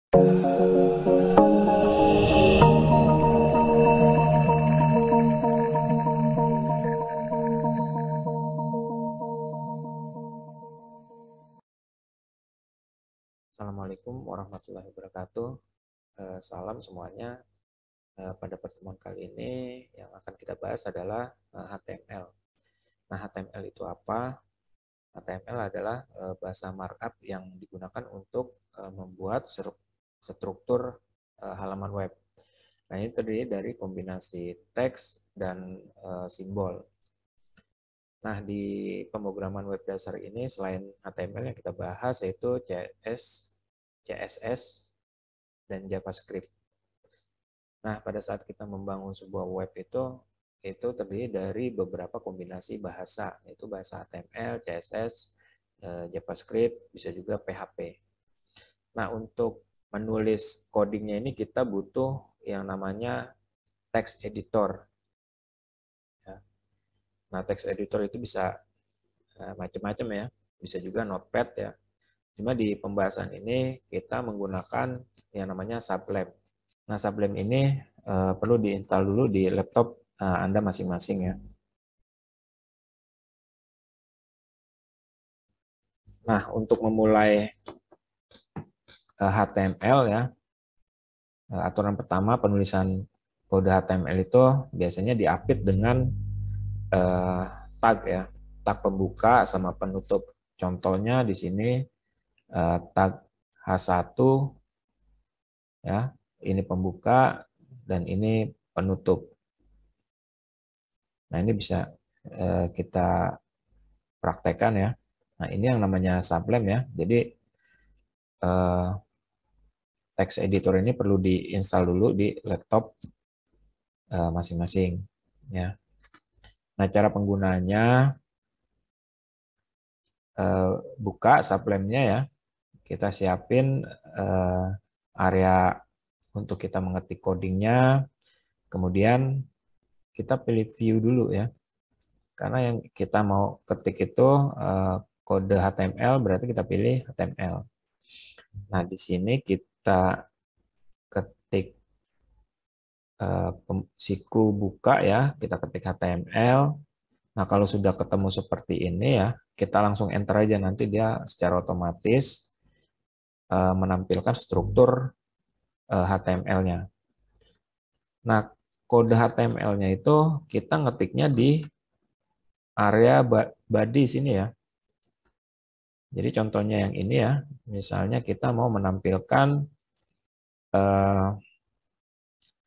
Assalamualaikum warahmatullahi wabarakatuh. Salam semuanya. Pada pertemuan kali ini yang akan kita bahas adalah HTML. Nah, HTML itu apa? HTML adalah bahasa markup yang digunakan untuk membuat struktur halaman web. Nah, ini terdiri dari kombinasi teks dan simbol. Nah, di pemrograman web dasar ini selain HTML yang kita bahas yaitu CSS, dan JavaScript. Nah, pada saat kita membangun sebuah web itu terdiri dari beberapa kombinasi bahasa, yaitu bahasa HTML, CSS, JavaScript, bisa juga PHP. Nah, untuk menulis codingnya ini kita butuh yang namanya text editor. Nah, text editor itu bisa macam-macam ya, bisa juga Notepad ya. Cuma di pembahasan ini kita menggunakan yang namanya Sublime. Nah, Sublime ini perlu diinstal dulu di laptop Anda masing-masing ya. Nah, untuk memulai HTML ya, aturan pertama penulisan kode HTML itu biasanya diapit dengan tag ya, tag pembuka sama penutup. Contohnya di sini tag H1 ya, ini pembuka dan ini penutup. Nah, ini bisa kita praktekkan ya. Nah, ini yang namanya Sublime ya. Jadi text editor ini perlu diinstal dulu di laptop masing-masing ya. Nah, cara penggunanya buka Sublime-nya ya. Kita siapin area untuk kita mengetik codingnya. Kemudian kita pilih view dulu ya. Karena yang kita mau ketik itu kode HTML, berarti kita pilih HTML. Nah, di sini kita ketik siku buka ya, kita ketik HTML. Nah, kalau sudah ketemu seperti ini ya, kita langsung enter aja, nanti dia secara otomatis menampilkan struktur HTML-nya. Nah, kode HTML-nya itu kita ngetiknya di area body sini ya. Jadi contohnya yang ini ya, misalnya kita mau menampilkan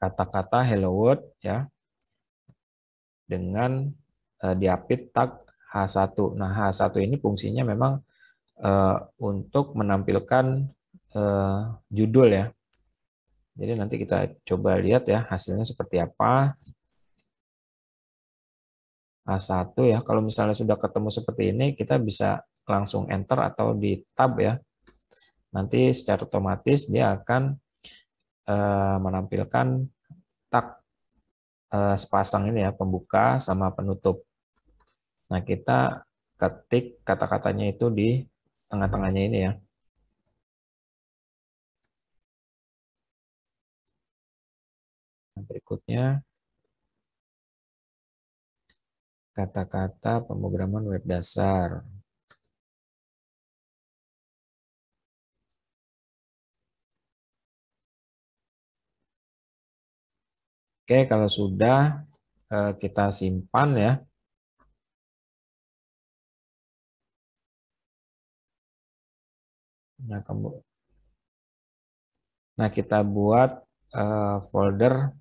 kata-kata hello world ya dengan diapit tag H1. Nah, H1 ini fungsinya memang untuk menampilkan judul ya. Jadi nanti kita coba lihat ya hasilnya seperti apa. H1 ya, kalau misalnya sudah ketemu seperti ini, kita bisa langsung enter atau di tab ya. Nanti secara otomatis dia akan menampilkan tag sepasang ini ya, pembuka sama penutup. Nah, kita ketik kata-katanya itu di tengah-tengahnya ini ya. Nah, berikutnya kata-kata pemrograman web dasar. Oke, kalau sudah kita simpan ya. Nah, kita buat folder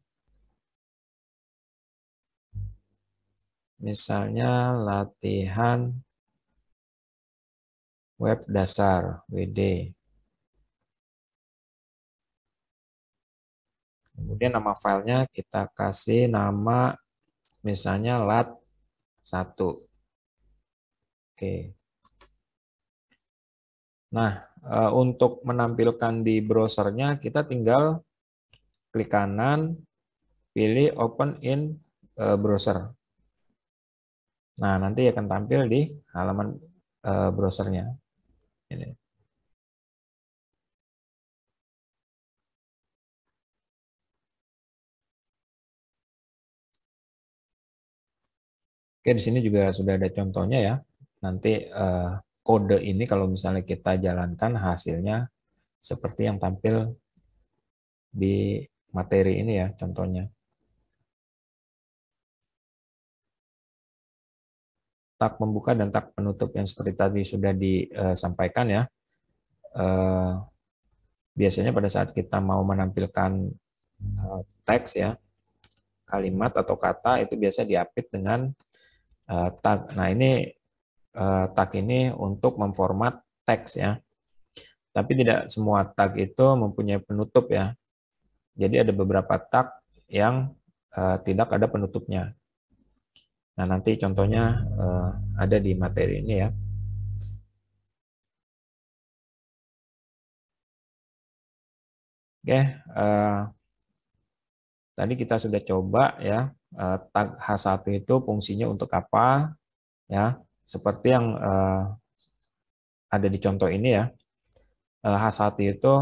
misalnya latihan web dasar WD. Kemudian nama filenya kita kasih nama misalnya lat1. Oke. Nah, untuk menampilkan di browsernya kita tinggal klik kanan, pilih open in browser. Nah, nanti akan tampil di halaman browsernya. Ini. Oke, di sini juga sudah ada contohnya ya. Nanti kode ini kalau misalnya kita jalankan hasilnya seperti yang tampil di materi ini ya contohnya. Tak pembuka dan tak penutup yang seperti tadi sudah disampaikan ya. Eh, Biasanya pada saat kita mau menampilkan teks ya, kalimat atau kata itu biasa diapit dengan tag. Nah ini tag ini untuk memformat teks ya. Tapi tidak semua tag itu mempunyai penutup ya. Jadi ada beberapa tag yang tidak ada penutupnya. Nah nanti contohnya ada di materi ini ya. Oke, tadi kita sudah coba ya tag H1 itu fungsinya untuk apa ya. Seperti yang ada di contoh ini ya. H1 itu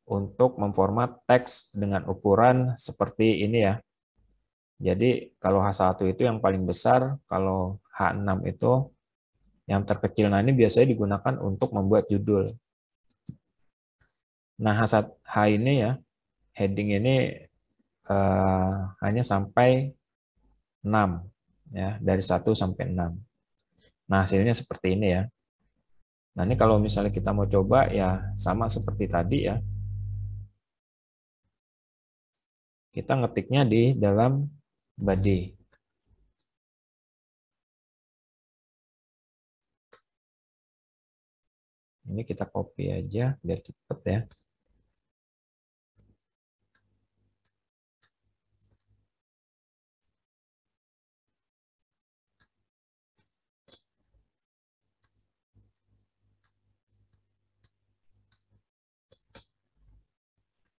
untuk memformat teks dengan ukuran seperti ini ya. Jadi kalau H1 itu yang paling besar, kalau H6 itu yang terkecil. Nah ini biasanya digunakan untuk membuat judul. Nah H ini ya, heading ini hanya sampai 6 ya, dari 1 sampai 6. Nah hasilnya seperti ini ya. Nah ini kalau misalnya kita mau coba ya sama seperti tadi ya. Kita ngetiknya di dalam body. Ini kita copy aja biar cepet ya.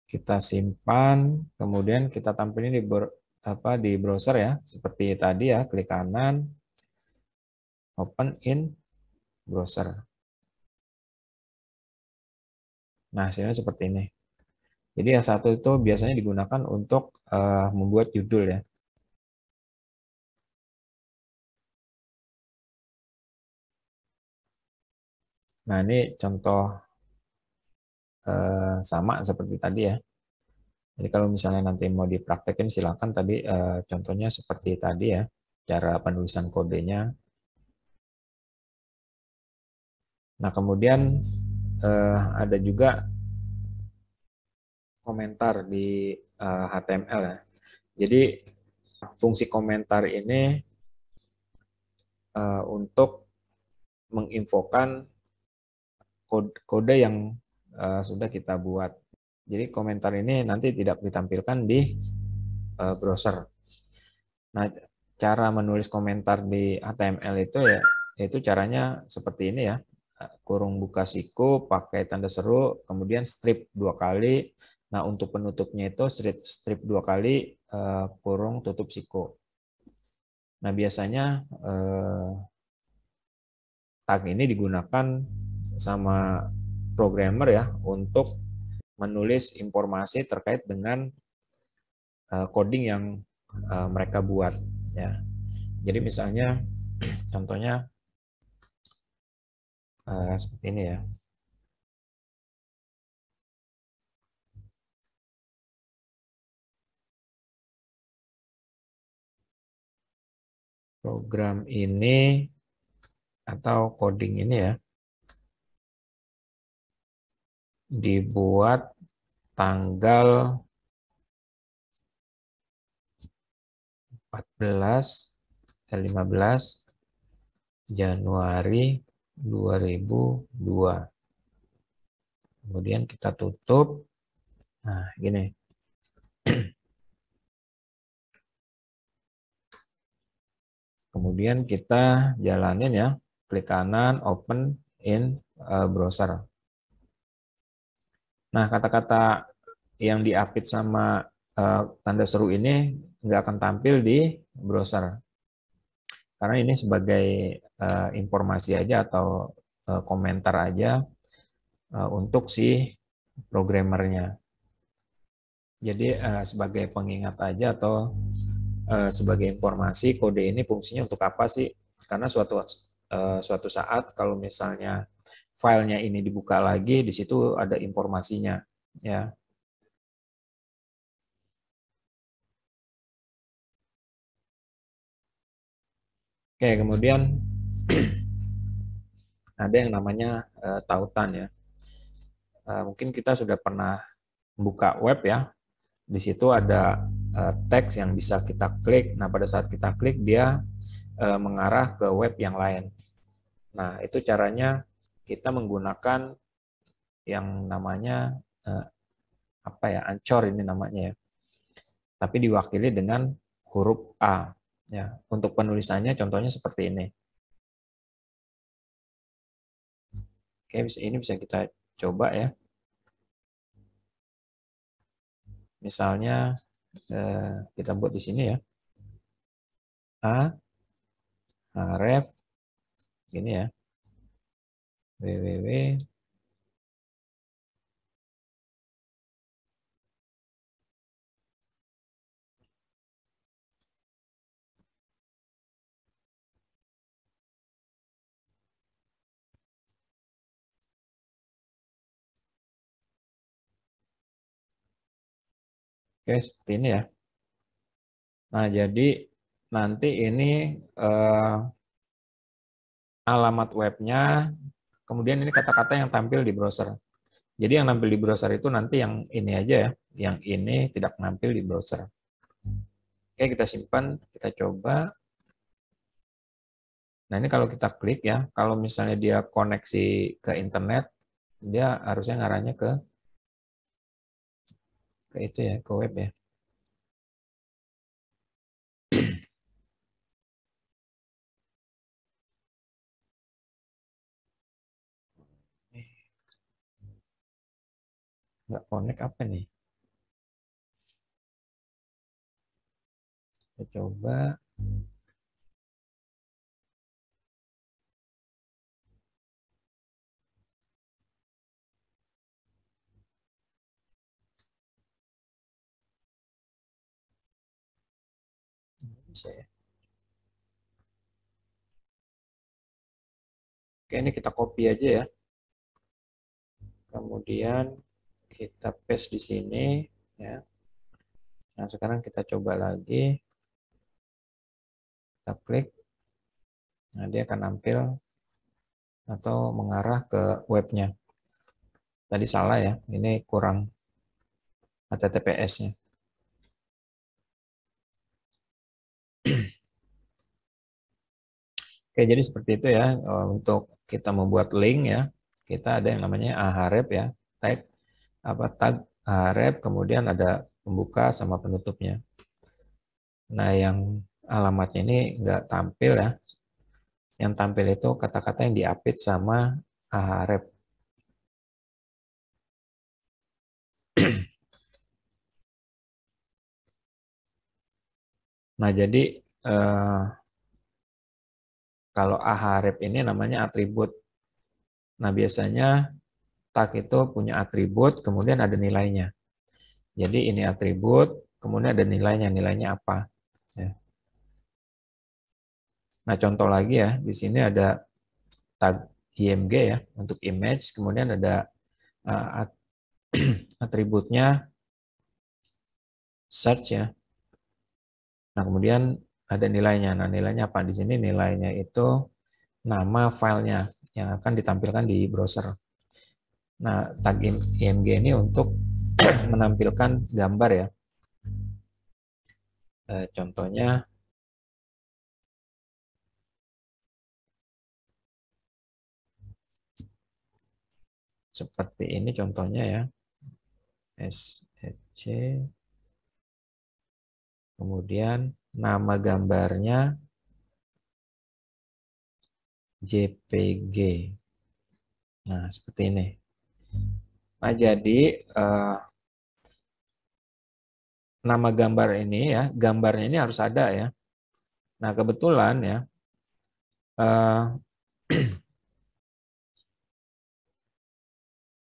Kita simpan, kemudian kita tampilin di browser ya, seperti tadi ya, klik kanan, open in browser. Nah, hasilnya seperti ini. Jadi yang satu itu biasanya digunakan untuk membuat judul ya. Nah, ini contoh sama seperti tadi ya. Jadi kalau misalnya nanti mau dipraktekin silakan tadi contohnya seperti tadi ya, cara penulisan kodenya. Nah, kemudian ada juga komentar di HTML ya. Jadi fungsi komentar ini untuk menginfokan kode yang sudah kita buat. Jadi komentar ini nanti tidak ditampilkan di browser. Nah, cara menulis komentar di HTML itu ya, itu caranya seperti ini ya. Kurung buka siku, pakai tanda seru, kemudian strip 2 kali. Nah, untuk penutupnya itu strip 2 kali, kurung tutup siku. Nah, biasanya tag ini digunakan sama programmer ya untuk menulis informasi terkait dengan coding yang mereka buat ya. Jadi misalnya contohnya seperti ini ya. Program ini atau coding ini ya dibuat tanggal 15 Januari 2002. Kemudian kita tutup. Nah, gini. Kemudian kita jalanin ya, klik kanan, open in browser. Nah, kata-kata yang diapit sama tanda seru ini nggak akan tampil di browser. Karena ini sebagai informasi aja atau komentar aja untuk si programmernya. Jadi sebagai pengingat aja atau sebagai informasi kode ini fungsinya untuk apa sih? Karena suatu saat kalau misalnya filenya ini dibuka lagi, di situ ada informasinya, ya. Oke, kemudian ada yang namanya tautan, ya. Mungkin kita sudah pernah buka web, ya. Di situ ada teks yang bisa kita klik. Nah, pada saat kita klik, dia mengarah ke web yang lain. Nah, itu caranya kita menggunakan yang namanya apa ya, Anchor ini namanya, ya. Tapi diwakili dengan huruf A, ya. Untuk penulisannya contohnya seperti ini. Oke, ini bisa kita coba, ya. Misalnya kita buat di sini, ya. A, ref, gini, ya. www. Oke, seperti ini, ya. Nah, jadi nanti ini alamat webnya, kemudian ini kata-kata yang tampil di browser. Jadi yang nampil di browser itu nanti yang ini aja, ya, yang ini tidak nampil di browser. Oke, kita simpan, kita coba. Nah, ini kalau kita klik, ya, kalau misalnya dia koneksi ke internet, dia harusnya ngarahnya ke itu, ya, ke web, ya. Nggak connect apa nih? Kita coba. Bisa, ya. Oke, ini kita copy aja, ya. Kemudian kita paste di sini, ya. Nah, sekarang kita coba lagi. Kita klik. Nah, dia akan nampil atau mengarah ke webnya. Tadi salah, ya. Ini kurang HTTPS-nya. Oke, jadi seperti itu, ya. Untuk kita membuat link, ya, kita ada yang namanya ahref, ya. Tag ahref, kemudian ada pembuka sama penutupnya. Nah, yang alamatnya ini nggak tampil, ya. Yang tampil itu kata-kata yang diapit sama ahref. Nah, jadi kalau ahref ini namanya atribut. Nah, biasanya tag itu punya atribut, kemudian ada nilainya. Jadi ini atribut, kemudian ada nilainya. Nilainya apa? Ya. Nah, contoh lagi, ya. Di sini ada tag img, ya, untuk image, kemudian ada atributnya search, ya. Nah, kemudian ada nilainya. Nah, nilainya apa? Di sini nilainya itu nama filenya yang akan ditampilkan di browser. Nah, tag img ini untuk menampilkan gambar, ya. Contohnya seperti ini contohnya, ya. SC, kemudian nama gambarnya JPG. Nah, seperti ini. Nah, jadi nama gambar ini, ya, gambarnya ini harus ada, ya. Nah, kebetulan, ya,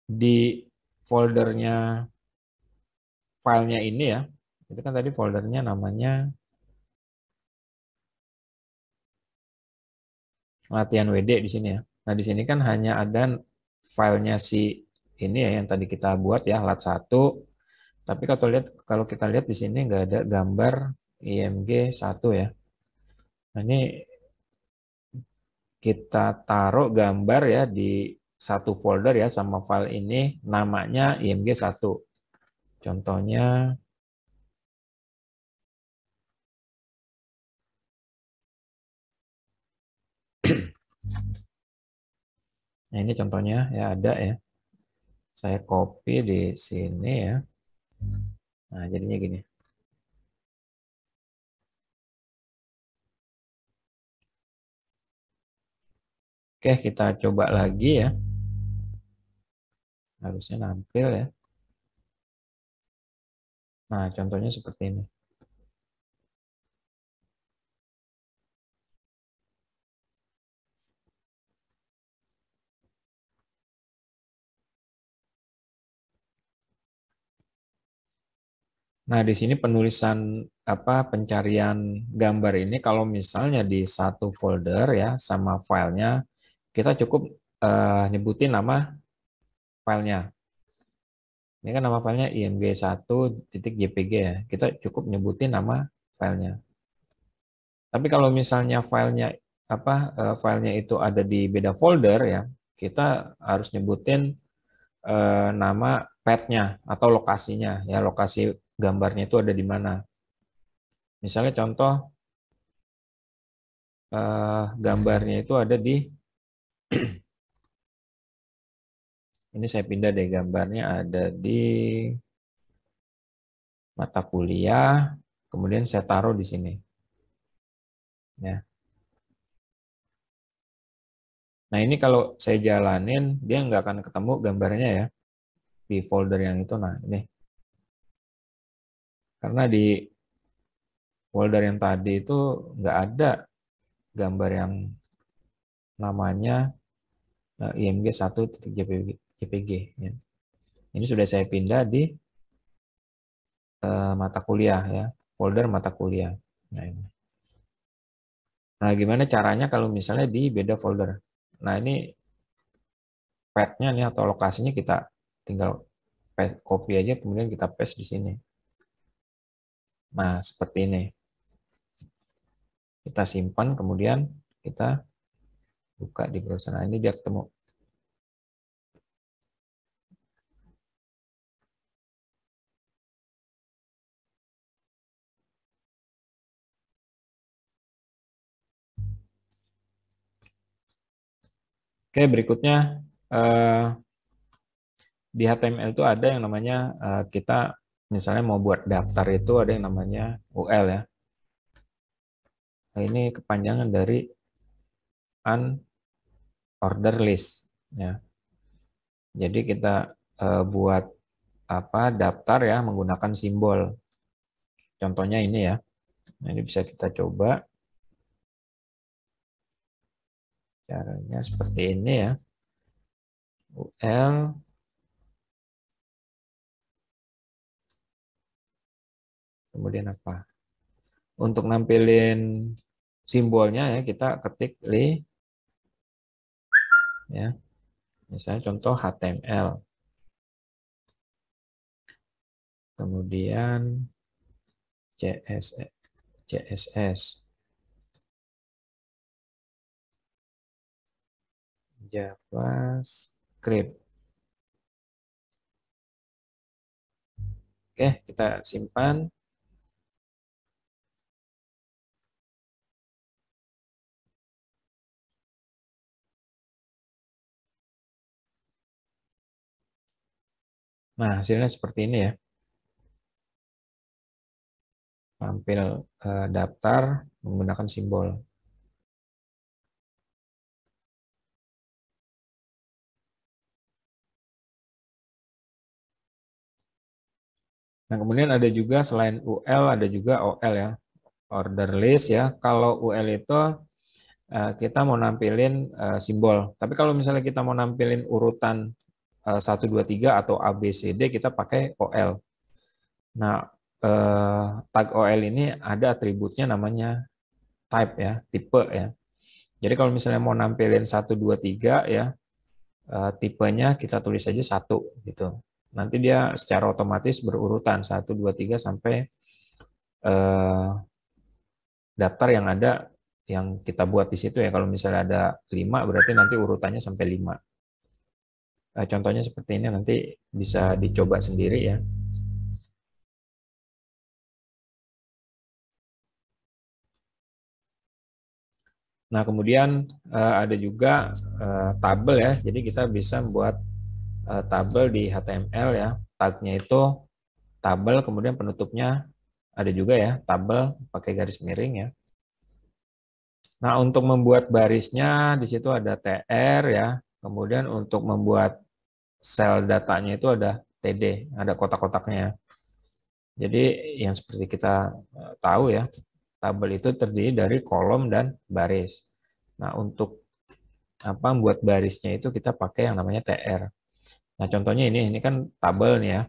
di foldernya filenya ini, ya, itu kan tadi foldernya namanya latihan WD di sini ya. Nah, di sini kan hanya ada filenya si ini ya yang tadi kita buat ya, lat1. Tapi kalau kita lihat di sini nggak ada gambar IMG1 ya. Nah, ini kita taruh gambar ya di satu folder ya sama file ini namanya IMG1. Contohnya, nah ini contohnya ya ada ya. Saya copy di sini ya. Nah, jadinya gini. Oke, kita coba lagi ya. Harusnya nampil ya. Nah, contohnya seperti ini. Nah, di sini penulisan pencarian gambar ini kalau misalnya di satu folder ya sama filenya, kita cukup nyebutin nama filenya. Ini kan nama filenya img1.jpg ya. Kita cukup nyebutin nama filenya. Tapi kalau misalnya filenya itu ada di beda folder ya, kita harus nyebutin nama path-nya atau lokasinya ya, lokasi gambarnya itu ada di mana. Misalnya contoh gambarnya itu ada di ini saya pindah deh, gambarnya ada di mata kuliah, kemudian saya taruh di sini ya. Nah, ini kalau saya jalanin dia nggak akan ketemu gambarnya ya di folder yang itu. Nah, ini karena di folder yang tadi itu nggak ada gambar yang namanya img1.jpg ya. Ini sudah saya pindah di mata kuliah ya, folder mata kuliah. Nah, ini. Nah, gimana caranya kalau misalnya di beda folder? Nah, ini path-nya nih atau lokasinya kita tinggal copy aja, kemudian kita paste di sini. Nah, seperti ini. Kita simpan, kemudian kita buka di browser. Nah, ini dia ketemu. Oke, berikutnya di HTML itu ada yang namanya kita misalnya mau buat daftar itu ada yang namanya UL ya. Nah, ini kepanjangan dari unordered list ya. Jadi kita buat daftar ya menggunakan simbol. Contohnya ini ya. Nah, ini bisa kita coba. Caranya seperti ini ya. UL kemudian apa? Untuk nampilin simbolnya ya kita ketik li ya. Misalnya contoh HTML. Kemudian CSS, JavaScript. Oke, kita simpan. Nah, hasilnya seperti ini ya. Tampil daftar menggunakan simbol. Nah, kemudian ada juga selain UL, ada juga OL ya. Order list ya. Kalau UL itu kita mau nampilin simbol. Tapi kalau misalnya kita mau nampilin urutan 1, 2, 3 atau A, B, C, D, kita pakai OL. Nah, tag OL ini ada atributnya namanya type ya, tipe ya. Jadi kalau misalnya mau nampilin 1, 2, 3 ya, tipenya kita tulis aja 1 gitu. Nanti dia secara otomatis berurutan 1, 2, 3 sampai daftar yang ada yang kita buat di situ ya. Kalau misalnya ada 5 berarti nanti urutannya sampai 5. Contohnya seperti ini, nanti bisa dicoba sendiri ya. Nah, kemudian ada juga tabel ya. Jadi kita bisa membuat tabel di HTML ya. Tagnya itu tabel, kemudian penutupnya ada juga ya, tabel pakai garis miring ya. Nah, untuk membuat barisnya di situ ada TR ya. Kemudian untuk membuat sel datanya itu ada TD, ada kotak-kotaknya. Jadi yang seperti kita tahu ya, tabel itu terdiri dari kolom dan baris. Nah, untuk membuat barisnya itu kita pakai yang namanya TR. Nah, contohnya ini kan tabel nih ya.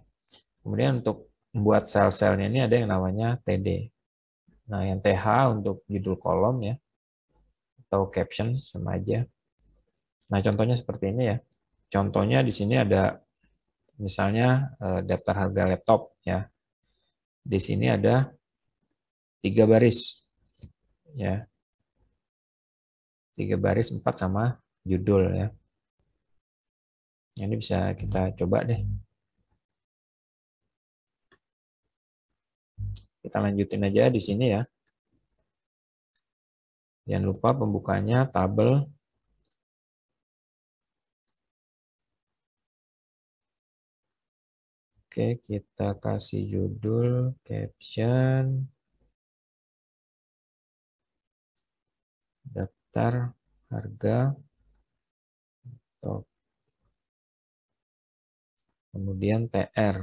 Kemudian untuk membuat sel-selnya ini ada yang namanya TD. Nah, yang TH untuk judul kolom ya, atau caption sama aja. Nah, contohnya seperti ini ya. Contohnya di sini ada misalnya daftar harga laptop ya. Di sini ada 3 baris ya. 3 baris 4 sama judul ya. Ini bisa kita coba deh. Kita lanjutin aja di sini ya. Jangan lupa pembukanya tabel. Oke, kita kasih judul, caption, daftar harga, top, kemudian TR.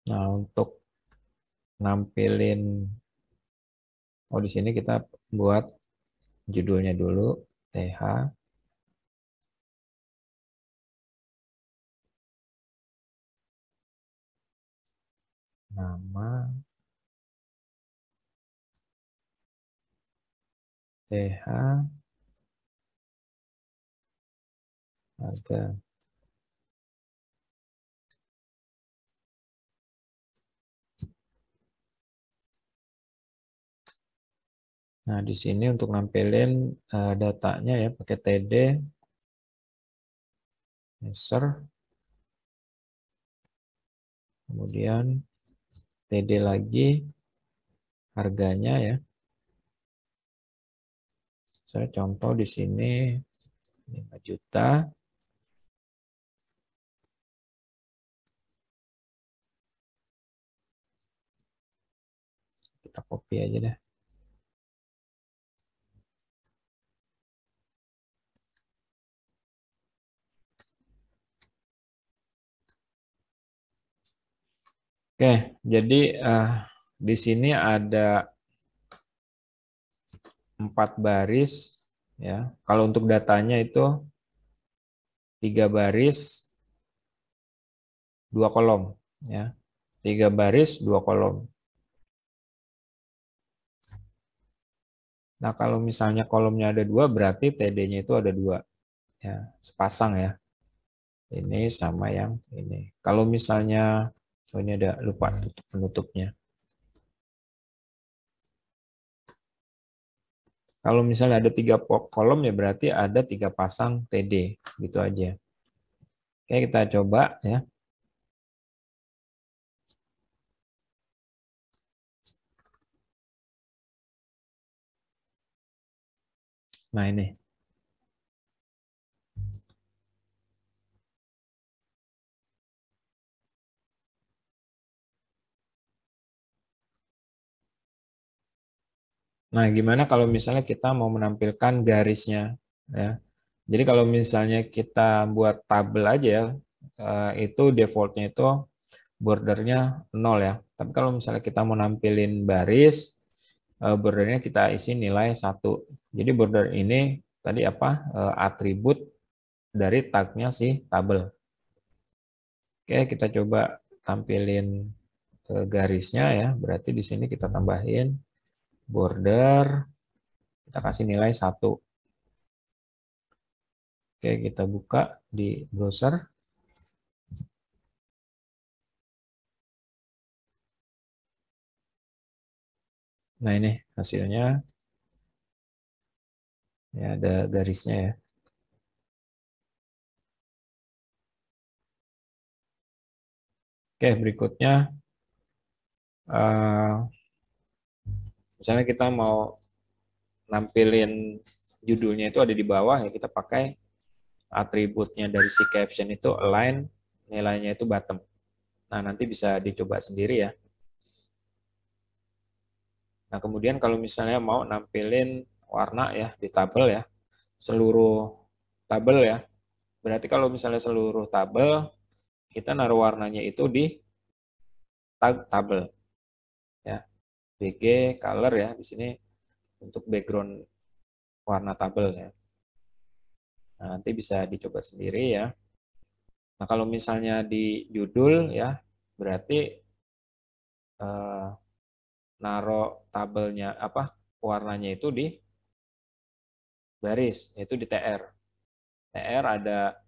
Nah, untuk nampilin, di sini kita buat judulnya dulu, TH, nama, TH, harga. Nah, di sini untuk nampilin datanya ya pakai TD, insert, kemudian TD lagi, harganya ya. Saya contoh di sini 5 juta. Kita copy aja deh. Oke, jadi di sini ada 4 baris ya. Kalau untuk datanya itu 3 baris 2 kolom ya. 3 baris 2 kolom. Nah, kalau misalnya kolomnya ada 2 berarti TD-nya itu ada 2 ya, sepasang ya. Ini sama yang ini. Kalau misalnya ini ada lupa penutupnya. Kalau misalnya ada 3 kolom ya berarti ada 3 pasang TD, gitu aja. Oke, kita coba ya. Nah, ini. Nah, gimana kalau misalnya kita mau menampilkan garisnya ya. Jadi kalau misalnya kita buat tabel aja ya, itu defaultnya itu bordernya 0 ya. Tapi kalau misalnya kita mau nampilin baris, bordernya kita isi nilai 1. Jadi border ini tadi apa? Atribut dari tagnya si tabel. Oke, kita coba tampilin garisnya ya. Berarti di sini kita tambahin border Kita kasih nilai 1. Oke, kita buka di browser. Nah, ini hasilnya. Ya, ada garisnya ya. Oke, berikutnya misalnya kita mau nampilin judulnya itu ada di bawah, ya kita pakai atributnya dari si caption itu align, nilainya itu bottom. Nah, nanti bisa dicoba sendiri ya. Nah, kemudian kalau misalnya mau nampilin warna ya di tabel ya, seluruh tabel ya. Berarti kalau misalnya seluruh tabel, kita naruh warnanya itu di tag tabel ya. BG color ya di sini untuk background warna tabel ya. Nah, nanti bisa dicoba sendiri ya. Nah, kalau misalnya di judul ya, berarti eh, naruh tabelnya apa warnanya itu di baris, yaitu di TR. TR ada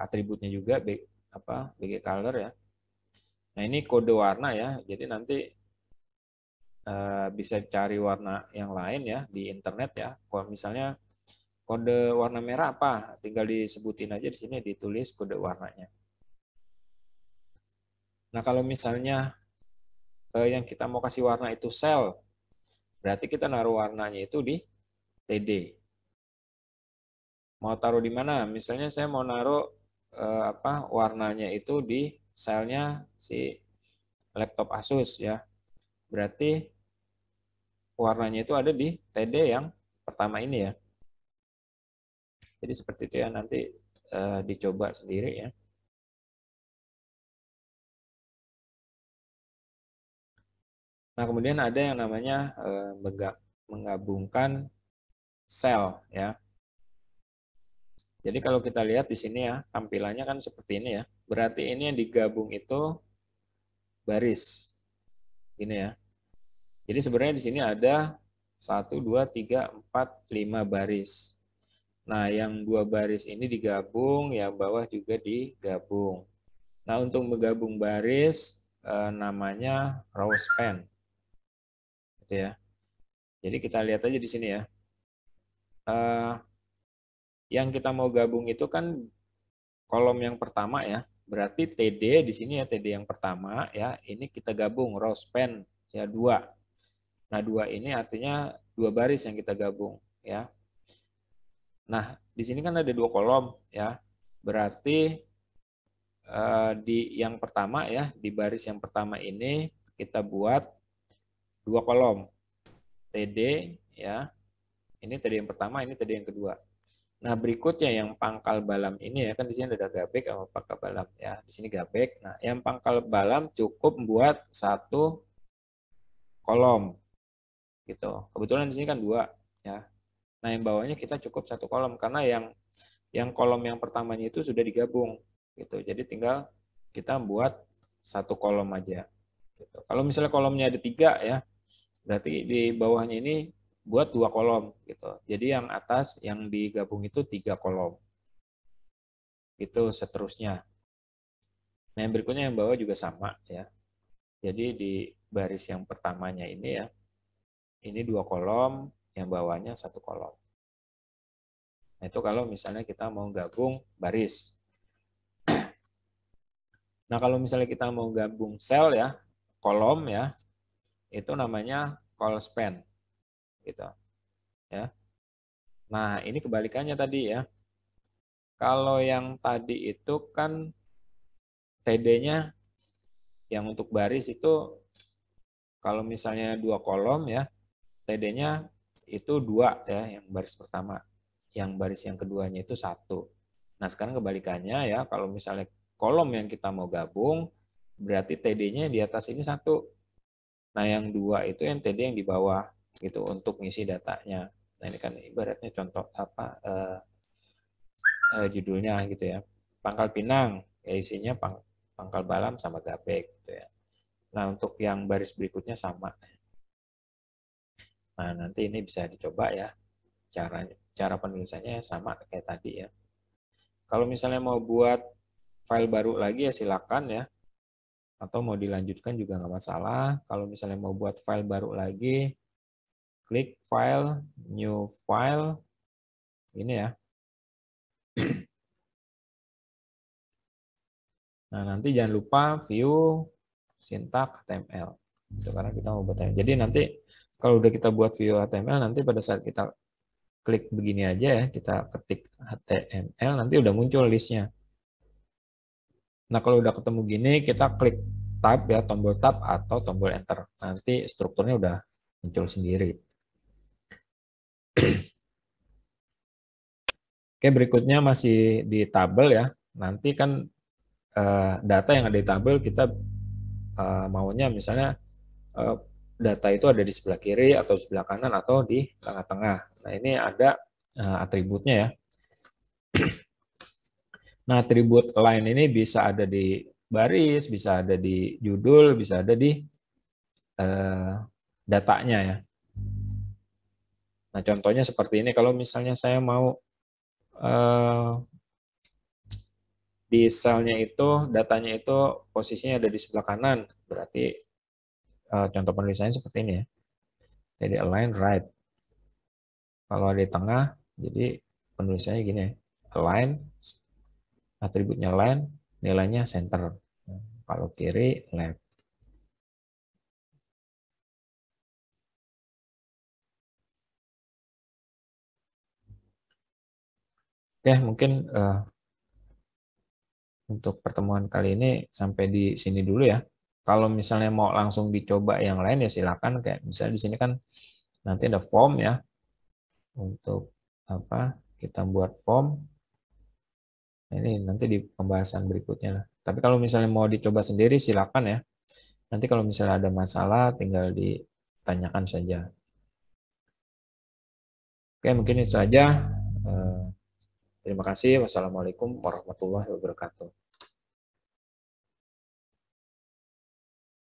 atributnya juga BG color ya. Nah, ini kode warna ya. Jadi nanti bisa cari warna yang lain ya di internet ya. Kalau misalnya kode warna merah apa, tinggal disebutin aja di sini, ditulis kode warnanya. Nah, kalau misalnya yang kita mau kasih warna itu sel, berarti kita naruh warnanya itu di TD. Mau taruh di mana? Misalnya saya mau naruh warnanya itu di selnya si laptop Asus ya. Berarti warnanya itu ada di TD yang pertama ini ya. Jadi seperti itu ya, nanti dicoba sendiri ya. Nah, kemudian ada yang namanya menggabungkan sel ya. Jadi kalau kita lihat di sini ya, tampilannya kan seperti ini ya. Berarti ini yang digabung itu baris. Gini ya. Jadi sebenarnya di sini ada 1, 2, 3, 4, 5 baris. Nah, yang 2 baris ini digabung, yang bawah juga digabung. Nah, untuk menggabung baris namanya row span. Gitu ya. Jadi kita lihat aja di sini ya. Yang kita mau gabung itu kan kolom yang pertama ya. Berarti TD di sini ya, TD yang pertama ya, ini kita gabung row span ya 2. Nah, 2 ini artinya 2 baris yang kita gabung ya. Nah, di sini kan ada 2 kolom ya. Berarti di yang pertama ya, di baris yang pertama ini kita buat 2 kolom. TD ya. Ini TD yang pertama, ini TD yang kedua. Nah, berikutnya yang pangkal balam ini ya, kan di sini ada gabek sama pangkal balam ya. Di sini gabek. Nah, yang pangkal balam cukup buat 1 kolom gitu. Kebetulan di sini kan 2 ya. Nah, yang bawahnya kita cukup 1 kolom karena yang kolom yang pertamanya itu sudah digabung gitu. Jadi tinggal kita buat 1 kolom aja. Gitu. Kalau misalnya kolomnya ada 3 ya, berarti di bawahnya ini buat 2 kolom gitu. Jadi yang atas yang digabung itu 3 kolom. Itu seterusnya. Nah, yang berikutnya yang bawah juga sama ya. Jadi di baris yang pertamanya ini ya, ini 2 kolom, yang bawahnya 1 kolom. Nah, itu kalau misalnya kita mau gabung baris. Nah, kalau misalnya kita mau gabung sel ya, kolom ya, itu namanya call span gitu ya. Nah, ini kebalikannya tadi ya. Kalau yang tadi itu kan TD-nya yang untuk baris itu kalau misalnya 2 kolom ya, TD-nya itu 2 ya, yang baris pertama. Yang baris yang keduanya itu 1. Nah, sekarang kebalikannya ya, kalau misalnya kolom yang kita mau gabung, berarti TD-nya di atas ini 1. Nah, yang 2 itu yang TD yang di bawah gitu untuk ngisi datanya. Nah, ini kan ibaratnya contoh judulnya gitu ya. Pangkal Pinang, ya isinya pangkal balam sama gabek gitu ya. Nah, untuk yang baris berikutnya sama. Nah, nanti ini bisa dicoba ya. Cara penulisannya sama kayak tadi ya. Kalau misalnya mau buat file baru lagi ya silakan ya. Atau mau dilanjutkan juga nggak masalah. Kalau misalnya mau buat file baru lagi, klik file, new file, ini ya. Nah, nanti jangan lupa view syntax HTML. Itu karena kita mau buat HTML. Jadi nanti kalau udah kita buat view HTML, nanti pada saat kita klik begini aja ya, kita ketik HTML, nanti udah muncul listnya. Nah, kalau udah ketemu gini, kita klik tab ya, tombol tab atau tombol enter. Nanti strukturnya udah muncul sendiri. Oke, berikutnya masih di tabel ya. Nanti kan data yang ada di tabel kita maunya misalnya data itu ada di sebelah kiri atau sebelah kanan atau di tengah-tengah. Nah, ini ada atributnya ya. Nah, atribut line ini bisa ada di baris, bisa ada di judul, bisa ada di datanya ya. Nah, contohnya seperti ini. Kalau misalnya saya mau di selnya itu, datanya itu posisinya ada di sebelah kanan, berarti contoh penulisannya seperti ini ya. Jadi align right. Kalau di tengah, jadi penulisannya gini ya. Align, atributnya line, nilainya center. Kalau kiri, left. Oke, mungkin untuk pertemuan kali ini sampai di sini dulu ya. Kalau misalnya mau langsung dicoba yang lain ya silakan. Kayak misalnya di sini kan nanti ada form ya untuk apa kita buat form. Ini nanti di pembahasan berikutnya. Tapi kalau misalnya mau dicoba sendiri silakan ya. Nanti kalau misalnya ada masalah tinggal ditanyakan saja. Oke, mungkin itu saja. Terima kasih. Wassalamualaikum warahmatullahi wabarakatuh.